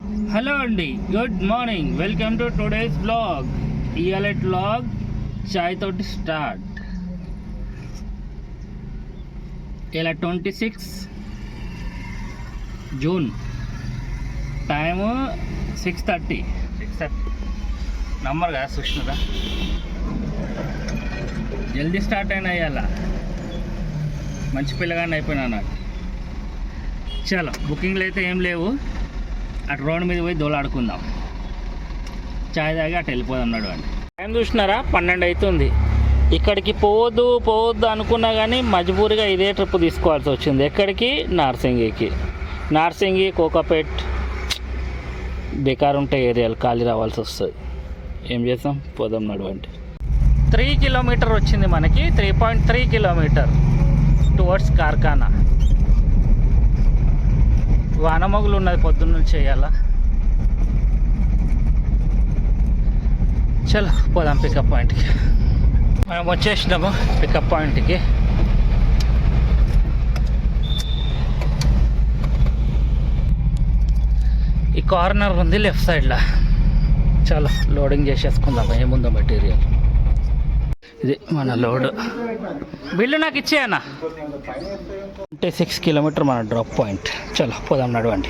Hello అండి, good morning. Welcome to today's blog. ఇవాళ blog చాయ్ తోటి స్టార్ట్. ఇలా 26 జూన్, టైము 6:30 నంబర్ కదా చూసినారా. జల్దీ స్టార్ట్ అయినా ఇవాళ మంచి పిల్లగానే అయిపోయినా నాకు. చలో, బుకింగ్లు అయితే ఏం లేవు. అటు రోడ్ మీద పోయి దోలాడుకుందాం, చాయ్ తాగి అటు వెళ్ళిపోదాం. నడవండి. టైం చూసినారా, 12 అవుతుంది. ఇక్కడికి పోవద్దు అనుకున్నా కానీ మజబూరిగా ఇదే ట్రిప్ తీసుకోవాల్సి వచ్చింది. ఎక్కడికి? నార్సింగి కోకాపేట్ బేకార్ ఉంటే ఏరియాలు ఖాళీ రావాల్సి వస్తుంది. ఏం చేస్తాం, పోదాం. నడవండి. 3 కిలోమీటర్ వచ్చింది మనకి, 3.3 కిలోమీటర్ టువర్డ్స్ కార్ఖానా. వానమొగులు ఉన్నది, పొద్దున్న చేయాలా. చలో పోదాం పికప్ పాయింట్కి. మనం వచ్చేసినాము పికప్ పాయింట్కి. ఈ కార్నర్ ఉంది లెఫ్ట్ సైడ్లో. చలో లోడింగ్ చేసేసుకుందాం. ఏముందో మెటీరియల్. ఇది మన లోడ్. బిల్లు నాకు ఇచ్చేయన్నా. 26 కిలోమీటర్ మన డ్రాప్ పాయింట్. చలో పోదాం, నడవండి.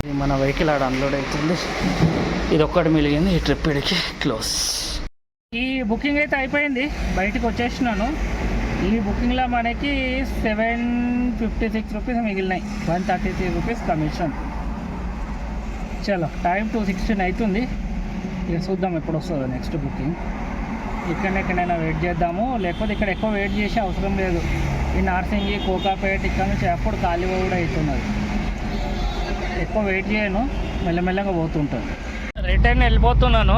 ఇది మన వెహికల్ ఆడ అన్లోడ్ అవుతుంది. ఇది ఒక్కటి మిలిగింది. ఈ ట్రిప్ ఇడికి క్లోజ్. ఈ బుకింగ్ అయితే అయిపోయింది, బయటికి వచ్చేసినాను. ఈ బుకింగ్లో మనకి 756 రూపీస్ మిగిలినాయి. 133 rupees commission. చలో, టైం 2:16 అవుతుంది. ఇక చూద్దాం ఎప్పుడు వస్తుందో నెక్స్ట్ బుకింగ్. ఎక్కడైనా వెయిట్ చేద్దాము, లేకపోతే ఇక్కడ ఎక్కువ వెయిట్ చేసే అవసరం లేదు. ఈ నార్సింగి కోకాపేట ఇక్కడ నుంచి అప్పుడు ఖాళీ కూడా అవుతున్నది. ఎక్కువ వెయిట్ చేయను, మెల్లమెల్లగా పోతుంటాను. రిటర్న్ వెళ్ళిపోతున్నాను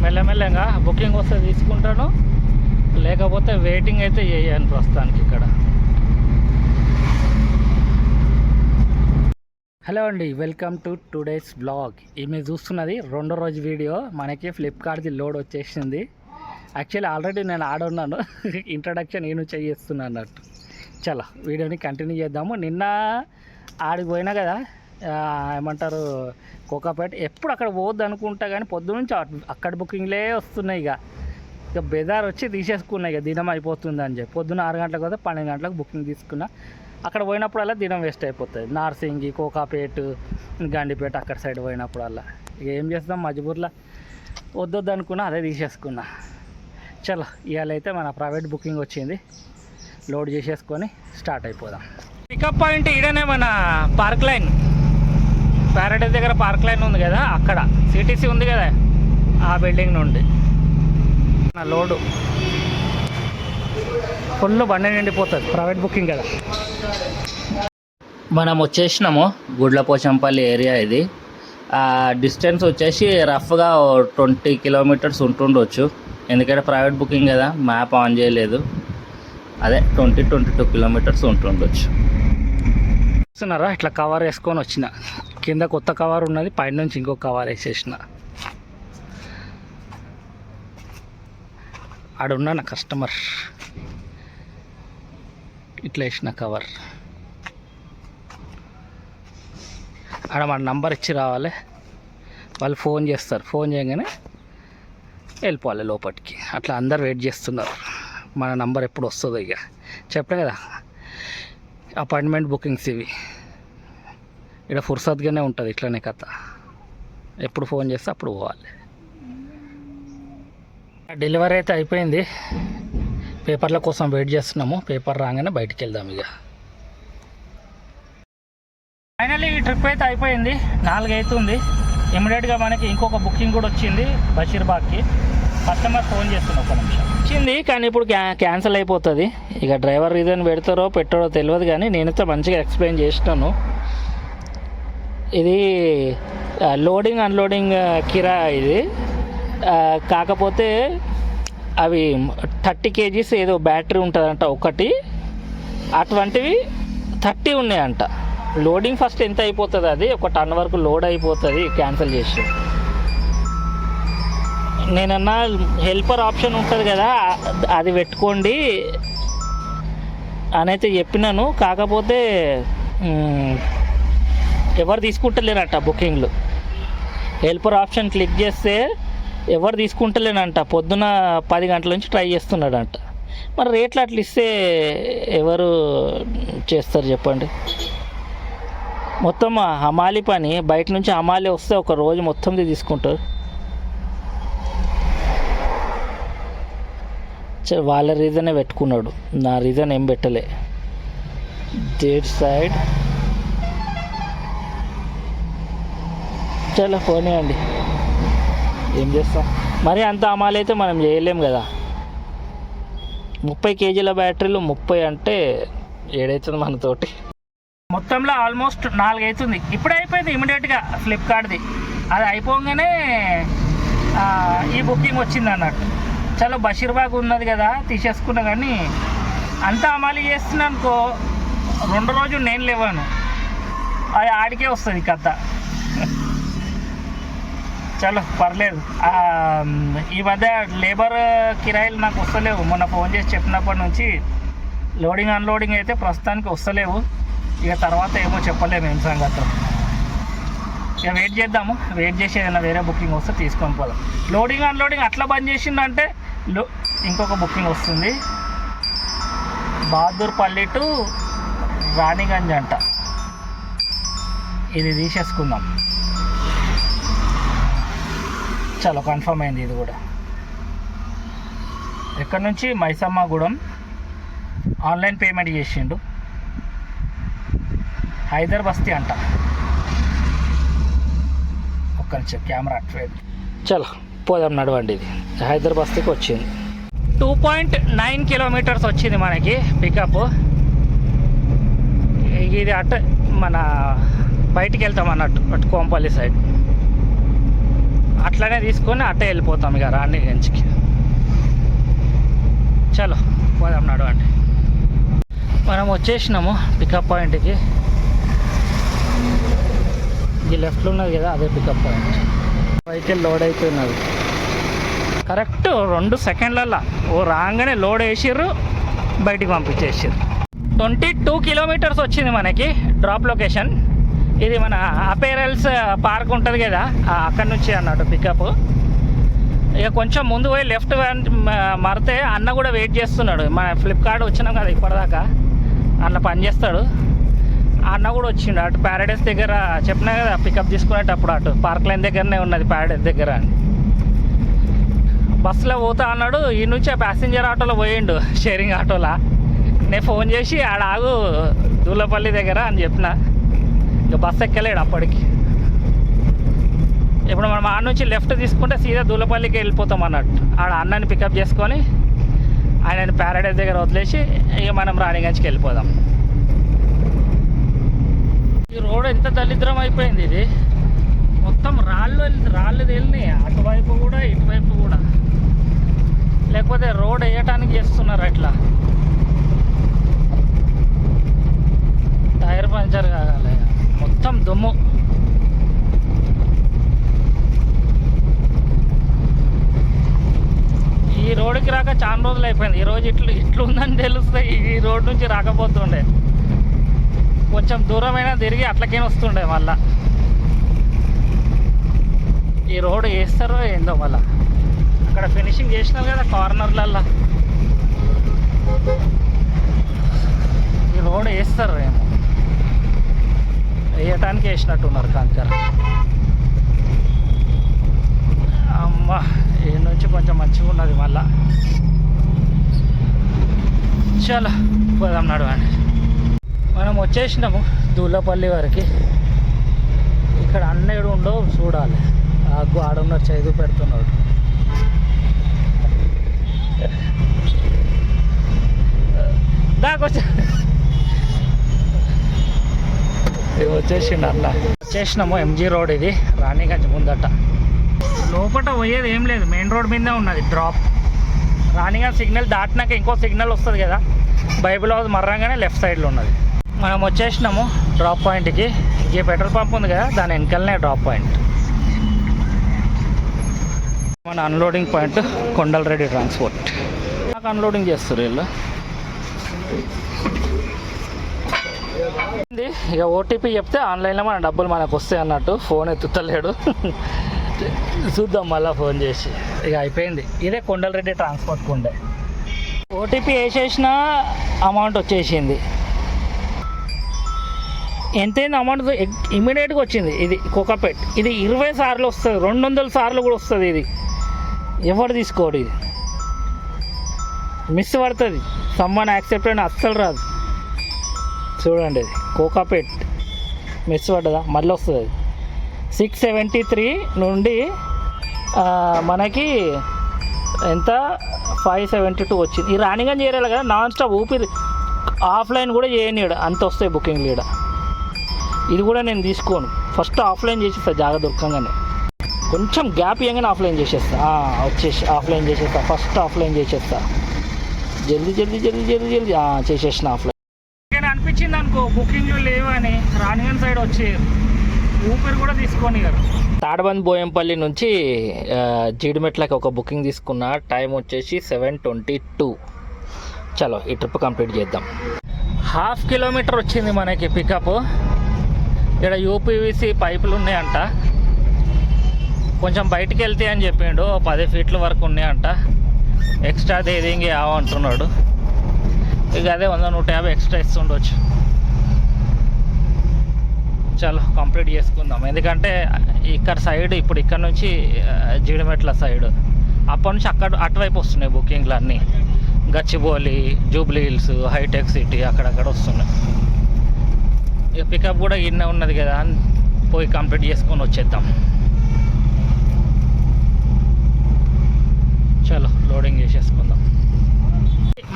మెల్లమెల్లగా. బుకింగ్ వస్తే తీసుకుంటాను, లేకపోతే వెయిటింగ్ అయితే చేయను ప్రస్తుతానికి ఇక్కడ. హలో అండి, వెల్కమ్ టు టుడేస్ బ్లాగ్. మీరు చూస్తున్నది 2వ రోజు వీడియో. మనకి ఫ్లిప్కార్ట్ది లోడ్ వచ్చేసింది. యాక్చువల్లీ ఆల్రెడీ నేను ఆడున్నాను, ఇంట్రడక్షన్ నేను చేస్తున్నాను అన్నట్టు. చలో వీడియోని కంటిన్యూ చేద్దాము. నిన్న ఆడికి పోయినా కదా, ఏమంటారు, కోకాపేట. ఎప్పుడు అక్కడ పోవద్దు అనుకుంటా కానీ పొద్దునుంచి అక్కడ బుకింగ్లే వస్తున్నాయి. ఇక బెజార్ వచ్చి తీసేసుకున్నాయి. ఇక దినం అయిపోతుంది అని చెప్పి పొద్దున్న 6 గంటలకు కదా 12 గంటలకు బుకింగ్ తీసుకున్నా. అక్కడ పోయినప్పుడల్లా దినం వేస్ట్ అయిపోతుంది. నార్సింగి కోకాపేట గండిపేట అక్కడ సైడ్ పోయినప్పుడల్లా ఇక ఏం చేస్తాం, మజబూర్లో వద్దొద్దు అనుకున్నా, అదే తీసేసుకున్నా. చలో ఇవాళ అయితే మన ప్రైవేట్ బుకింగ్ వచ్చింది. లోడ్ చేసేసుకొని స్టార్ట్ అయిపోదాం. పికప్ పాయింట్ ఈడనే మన పార్క్ లైన్, ప్యారడైజ్ దగ్గర పార్క్ లైన్ ఉంది కదా, అక్కడ సిటీసీ ఉంది కదా, ఆ బిల్డింగ్ నుండి నా లోడు ఫుల్ బండి నిండిపోతుంది. ప్రైవేట్ బుకింగ్ కదా. మనం వచ్చేసినాము గుడ్లపోచంపల్లి ఏరియా. ఇది డిస్టెన్స్ వచ్చేసి రఫ్గా 20 కిలోమీటర్స్ ఉంటుండొచ్చు. ఎందుకంటే ప్రైవేట్ బుకింగ్ కదా, మ్యాప్ ఆన్ చేయలేదు. అదే 22 కిలోమీటర్స్ ఉంటుండొచ్చు. చూస్తున్నారా, ఇట్లా కవర్ వేసుకొని వచ్చిన. కింద కొత్త కవర్ ఉన్నది, పైనుంచి ఇంకొక కవర్ వేసేసిన. ఆడున్నా నా కస్టమర్ ఇట్లా వేసిన కవర్. ఆడ మన నంబర్ ఇచ్చి రావాలి, వాళ్ళు ఫోన్ చేస్తారు. ఫోన్ చేయగానే వెళ్ళిపోవాలి లోపలికి. అట్లా అందరు వెయిట్ చేస్తున్నారు మన నంబర్ ఎప్పుడు వస్తుందో. ఇక చెప్పలే కదా, అపాయింట్మెంట్ బుకింగ్స్ ఇవి. ఇక్కడ ఫుర్సత్గానే ఉంటుంది, ఇట్లనే కథ. ఎప్పుడు ఫోన్ చేస్తే అప్పుడు పోవాలి. డెలివరీ అయితే అయిపోయింది. పేపర్ల కోసం వెయిట్ చేస్తున్నాము. పేపర్ రాగానే బయటికి వెళ్దాం. ఇక ఫైనల్లీ ఈ ట్రిప్ అయితే అయిపోయింది. 4 అవుతుంది. ఇమీడియట్గా మనకి ఇంకొక బుకింగ్ కూడా వచ్చింది బషీర్బాగ్కి. కస్టమర్ ఫోన్ చేస్తున్నా, ఒక నిమిషం వచ్చింది కానీ ఇప్పుడు క్యాన్సిల్ అయిపోతుంది. ఇక డ్రైవర్ రీజన్ పెడతారో పెట్టారో తెలియదు, కానీ నేనైతే మంచిగా ఎక్స్ప్లెయిన్ చేసినాను. ఇది లోడింగ్ అన్లోడింగ్ కిరా ఇది. కాకపోతే అవి 30 kgs ఏదో బ్యాటరీ ఉంటుందంట ఒకటి, అటువంటివి 30 ఉన్నాయంట. లోడింగ్ ఫస్ట్ ఎంత అయిపోతుంది, అది 1 టన్ వరకు లోడ్ అయిపోతుంది. క్యాన్సిల్ చేసి నేనన్నా హెల్పర్ ఆప్షన్ ఉంటుంది కదా, అది పెట్టుకోండి అని అయితే చెప్పినాను. కాకపోతే ఎవరు తీసుకుంటలేనట బుకింగ్లు. హెల్పర్ ఆప్షన్ క్లిక్ చేస్తే ఎవరు తీసుకుంటలేనంట. పొద్దున 10 గంటల నుంచి ట్రై చేస్తున్నాడంట. మరి రేట్లు అట్లా ఇస్తే ఎవరు చేస్తారు చెప్పండి. మొత్తం హమాలి పని, బయట నుంచి హమాలి వస్తే ఒక రోజు మొత్తంది తీసుకుంటారు. వాళ్ళ రీజనే పెట్టుకున్నాడు, నా రీజన్ ఏం పెట్టలే. డేట్ సైడ్ చాలా పోనీ అండి, ఏం చేస్తాం. మరి అంత అమాలి అయితే మనం చేయలేం కదా. 30 కేజీల బ్యాటరీలు 30 అంటే ఏడవుతుంది మనతోటి. మొత్తంలో ఆల్మోస్ట్ 4 అవుతుంది. ఇప్పుడే అయిపోయింది ఇమీడియట్గా ఫ్లిప్కార్ట్ది. అది అయిపోగానే ఈ బుకింగ్ వచ్చింది అన్నట్టు. చలో బషీర్బాగ్ ఉన్నది కదా తీసేసుకున్నా, కానీ అంతా అమాలి చేస్తున్నా అనుకో 2 రోజులు నేను లేవాను, అది ఆడికే వస్తుంది కథ. చలో పర్లేదు. ఈ మధ్య లేబర్ కిరాయిలు నాకు వస్తలేవు. మొన్న ఫోన్ చేసి చెప్పినప్పటి నుంచి లోడింగ్ అన్లోడింగ్ అయితే ప్రస్తుతానికి వస్తలేవు. ఇక తర్వాత ఏమో చెప్పలేము ఏం సంగతి. ఇక వెయిట్ చేద్దాము, వెయిట్ చేసి ఏదైనా వేరే బుకింగ్ వస్తే తీసుకొని పోదాం. లోడింగ్ అన్లోడింగ్ అట్లా బంద్ చేసిందంటే ఇంకొక బుకింగ్ వస్తుంది. బహదూర్పల్లి టు రాణిగంజ్ అంట, ఇది తీసేసుకుందాం. చాలా కన్ఫర్మ్ అయింది ఇది కూడా. ఎక్కడి నుంచి? మైసమ్మగూడెం. ఆన్లైన్ పేమెంట్ చేసిండు. హైదర్ బస్తీ అంట. ఒక్క నిమిషం కెమెరా అట్వేట్. చలో పోదాం, నడవండి. ఇది హైదర్ బస్తీకి వచ్చింది. 2.9 కిలోమీటర్స్ వచ్చింది మనకి పికప్. ఇది అటు మన బయటికి వెళ్తాం అన్నట్టు, అటు కోంపల్లి సైడ్. అట్లనే తీసుకొని అట్టే వెళ్ళిపోతాం ఇక రాణిగంజ్కి. చలో పోదాం, నడవండి. మనం వచ్చేసినాము పికప్ పాయింట్కి. ఇది లెఫ్ట్లో ఉన్నది కదా, అదే పికప్ పాయింట్. వెహికల్ లోడ్ అయిపోయినది కరెక్ట్ 2 సెకండ్లల్లో. రాగానే లోడ్ వేసిర్రు, బయటికి పంపించేసారు. 22 కిలోమీటర్స్ వచ్చింది మనకి డ్రాప్ లొకేషన్. ఇది మన అపేరల్స్ పార్క్ ఉంటుంది కదా, అక్కడి నుంచి అన్నట్టు పికప్. ఇక కొంచెం ముందు పోయి లెఫ్ట్ మరితే అన్న కూడా వెయిట్ చేస్తున్నాడు. మన ఫ్లిప్కార్ట్ వచ్చినాం కదా ఇప్పటిదాకా, అన్న పని చేస్తాడు. అన్న కూడా వచ్చిండు. అటు ప్యారడైస్ దగ్గర చెప్పినా కదా పికప్ తీసుకునేటప్పుడు, అటు పార్క్ లైన్ దగ్గరనే ఉన్నది ప్యారడైస్ దగ్గర. బస్సులో పోతా అన్నాడు. ఈ నుంచి ఆ ప్యాసింజర్ ఆటోలో పోయిండు, షేరింగ్ ఆటోలా. నేను ఫోన్ చేసి ఆడ ఆగు దూలపల్లి దగ్గర అని చెప్పిన. ఇక బస్సు ఎక్కలేడు అప్పటికి. ఇప్పుడు మనం ఆడ నుంచి లెఫ్ట్ తీసుకుంటే సీదా దూలపల్లికి వెళ్ళిపోతాం అన్నట్టు. ఆడ అన్నని పికప్ చేసుకొని ఆయనని ప్యారడైస్ దగ్గర వదిలేసి ఇక మనం రాణిగంజ్కి వెళ్ళిపోదాం. ఈ రోడ్ ఎంత దరిద్రం అయిపోయింది. ఇది మొత్తం రాళ్ళు తేలినాయి, అటువైపు కూడా ఇటువైపు కూడా. లేకపోతే రోడ్ వేయటానికి చేస్తున్నారు అట్లా. టైర్ పంచర్ కాగాలి, మొత్తం దుమ్ము. ఈ రోడ్డుకి రాక చాలా రోజులు అయిపోయింది. ఈరోజు ఇట్లుందని తెలుస్తే ఈ రోడ్ నుంచి రాకపోతుండే. కొంచెం దూరమైనా తిరిగి అట్లకేం వస్తుండే. మళ్ళా ఈ రోడ్ వేస్తారో ఏందో. మళ్ళా అక్కడ ఫినిషింగ్ చేసినారు కదా కార్నర్లల్లో, ఈ రోడ్ వేస్తారు ఏమో, వేయటానికి వేసినట్టున్నారు కంకర. అమ్మ ఈ నుంచి కొంచెం మంచిగా ఉన్నది. మళ్ళా చాలా పోదాం, నడవండి. మనం వచ్చేసినాము దూలపల్లి వరకు. ఇక్కడ అన్నేడు ఉండవు చూడాలి. ఆగు ఆడున్నాడు, చదువు పెడుతున్నాడు. దాకొచ్చా వచ్చేసిండు అన్న. వచ్చేసినాము ఎంజీ రోడ్. ఇది రాణిగంజ్ ముందట. లోపల పోయేది ఏం లేదు, మెయిన్ రోడ్ మీదే ఉన్నది డ్రాప్. రాణిగంజ్ సిగ్నల్ దాటినాక ఇంకో సిగ్నల్ వస్తుంది కదా, బైబిల్ హౌస్ మర్రంగానే లెఫ్ట్ సైడ్లో ఉన్నది. మనం వచ్చేసినాము డ్రాప్ పాయింట్కి. ఈ పెట్రోల్ పంప్ ఉంది కదా, దాని వెనకాలనే డ్రాప్ పాయింట్. మన అన్లోడింగ్ పాయింట్ కొండలరెడ్డి ట్రాన్స్పోర్ట్. నాకు అన్లోడింగ్ చేస్తారు వీళ్ళు. ఇక ఓటీపీ చెప్తే ఆన్లైన్లో మన డబ్బులు మనకు వస్తాయి అన్నట్టు. ఫోన్ ఎత్తుతలేడు. చూద్దాం మళ్ళీ ఫోన్ చేసి. ఇక అయిపోయింది. ఇదే కొండలరెడ్డి ట్రాన్స్పోర్ట్కి ఉండే. ఓటీపీ వేసేసిన అమౌంట్ వచ్చేసింది. ఎంతైంది అమౌంట్ ఇమీడియట్గా వచ్చింది. ఇది కోకాపేట్. ఇది 20 సార్లు వస్తుంది, 200 సార్లు కూడా వస్తుంది. ఇది ఎవరు తీసుకోడు. ఇది మిస్ పడుతుంది. సమ్మన్ యాక్సెప్ట్ అని అస్సలు రాదు. చూడండి, ఇది కోకాపేట్ మిస్ పడ్డదా, మళ్ళీ వస్తుంది. 673 నుండి మనకి ఎంత 572 వచ్చింది. ఈ రాణిగా చేరాలి కదా, నాన్ స్టాప్ ఊపిరి. ఆఫ్లైన్ కూడా చేయనీయడు, అంత వస్తాయి బుకింగ్ లీడ. ఇది కూడా నేను తీసుకోను, ఫస్ట్ ఆఫ్లైన్ చేసేస్తా. జాగ దొరకంగానే కొంచెం గ్యాప్ ఇవ్వగానే ఆఫ్లైన్ చేసేస్తా. వచ్చేసి ఆఫ్లైన్ చేసేస్తా, ఫస్ట్ ఆఫ్లైన్ చేసేస్తా. జల్దీ జల్దీ జల్దీ జల్దీ జల్దీ చేసేసిన ఆఫ్లైన్. అనిపించింది అనుకో బుకింగ్లు లేవని, రాణిగన్ సైడ్ వచ్చి ఊపిరి కూడా తీసుకొని కదా. తాడబంద్ బోయంపల్లి నుంచి జీడిమెట్లకి ఒక బుకింగ్ తీసుకున్నా. టైం వచ్చేసి 7:22. చలో ఈ ట్రిప్ కంప్లీట్ చేద్దాం. 1/2 కిలోమీటర్ వచ్చింది మనకి పికప్. ఇక్కడ యూపీవీసీ పైపులు ఉన్నాయంట. కొంచెం బయటికి వెళ్తే అని చెప్పిండు, 10 ఫీట్ల వరకు ఉన్నాయంట. ఎక్స్ట్రా దేదింగి అంటున్నాడు. ఇక అదే 100-150 ఎక్స్ట్రా ఇస్తుండొచ్చు. చలో కంప్లీట్ చేసుకుందాం. ఎందుకంటే ఇక్కడ సైడ్ ఇప్పుడు ఇక్కడ నుంచి జీడిమెట్ల సైడ్, అప్పటి నుంచి అటువైపు వస్తున్నాయి బుకింగ్లు అన్నీ. గచ్చిబౌలి, జూబ్లీ హిల్స్, హైటెక్ సిటీ అక్కడక్కడ వస్తున్నాయి. ఇక పికప్ కూడా ఇన్నే ఉన్నది కదా అని పోయి కంప్లీట్ చేసుకొని వచ్చేద్దాం. చలో లోడింగ్ చేసేసుకుందాం.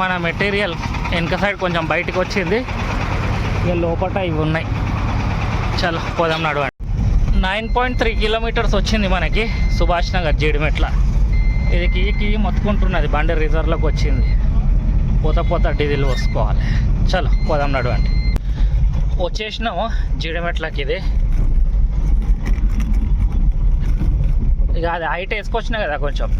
మన మెటీరియల్ వెనక సైడ్ కొంచెం బయటకు వచ్చింది. ఇక లోపల ఇవి ఉన్నాయి. చలో పోదాం నడవండి. 9.3 కిలోమీటర్స్ వచ్చింది మనకి సుభాష్ నగర్ జీడిమెట్ల. ఇది కీ మొత్తుకుంటున్నది, బండి రిజర్వ్లోకి వచ్చింది. పోత డీజిల్ పోసుకోవాలి. చలో పోదాం నడవండి. వచ్చేసినాము జీడిమెట్లకి. ఇది ఇక అది హైట్ వేసుకొచ్చినా కదా కొంచెం.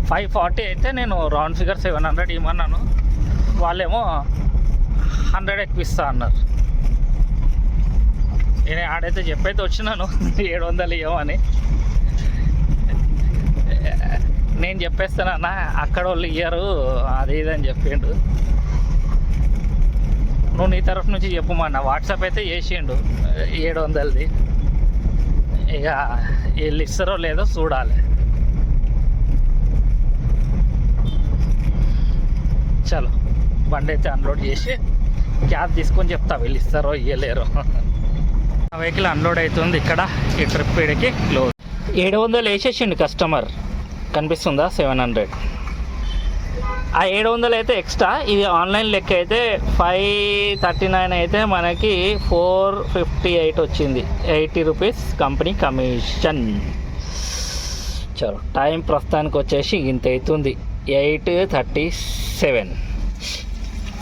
540 అయితే నేను రౌండ్ ఫిగర్ 700 ఇవ్వమన్నాను. వాళ్ళేమో 100 ఎక్కువ ఇస్తా అన్నారు. నేను ఆడైతే చెప్పైతే వచ్చినాను 700 ఇవ్వమని. నేను చెప్పేస్తానన్నా, అక్కడ వాళ్ళు ఇయ్యరు అది ఇది అని చెప్పిండు. నువ్వు నీ తరఫు నుంచి చెప్పమన్నా. వాట్సాప్ అయితే చేసిండు 700ది. ఇక వీళ్ళు ఇస్తారో లేదో చూడాలి. చలో బండి అయితే అన్లోడ్ చేసి క్యాబ్ తీసుకొని చెప్తా వీళ్ళు ఇస్తారో ఇవ్వలేరో. వెహికల్ అన్లోడ్ అవుతుంది ఇక్కడ. ఈ ట్రిప్ ఇడికి క్లోజ్. 700 వేసేసిండు కస్టమర్, కనిపిస్తుందా? 700. ఆ 700 అయితే ఎక్స్ట్రా. ఇది ఆన్లైన్ లెక్క అయితే 539 అయితే మనకి 458 వచ్చింది. 80 రూపీస్ కంపెనీ కమిషన్. చలో టైం ప్రస్తుతానికి వచ్చేసి ఇంత అవుతుంది, 8:37.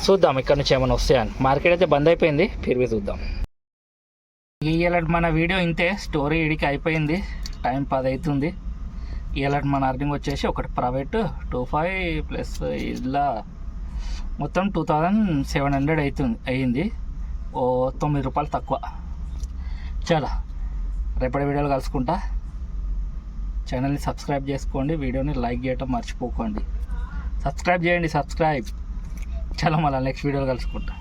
చూద్దాం ఇక్కడ నుంచి ఏమైనా వస్తాయని. మార్కెట్ అయితే బంద్ అయిపోయింది, ఫిర్వి చూద్దాం. ఇవాళ మన వీడియో ఇంతే. స్టోరీ ఇడికి అయిపోయింది. టైం 10 అవుతుంది. ఇవాళ మన అర్నింగ్ వచ్చేసి ఒకటి ప్రైవేట్ 25 ప్లస్ ఇలా మొత్తం 2700 అయింది. ఓ 9 రూపాయలు తక్కువ. చాలా రేపటి వీడియోలు కలుసుకుంటా. ఛానల్ని సబ్స్క్రైబ్ చేసుకోండి, వీడియోని లైక్ చేయటం మర్చిపోకండి. సబ్స్క్రైబ్ చేయండి. చాలా మళ్ళీ నెక్స్ట్ వీడియోలు కలుసుకుంటా.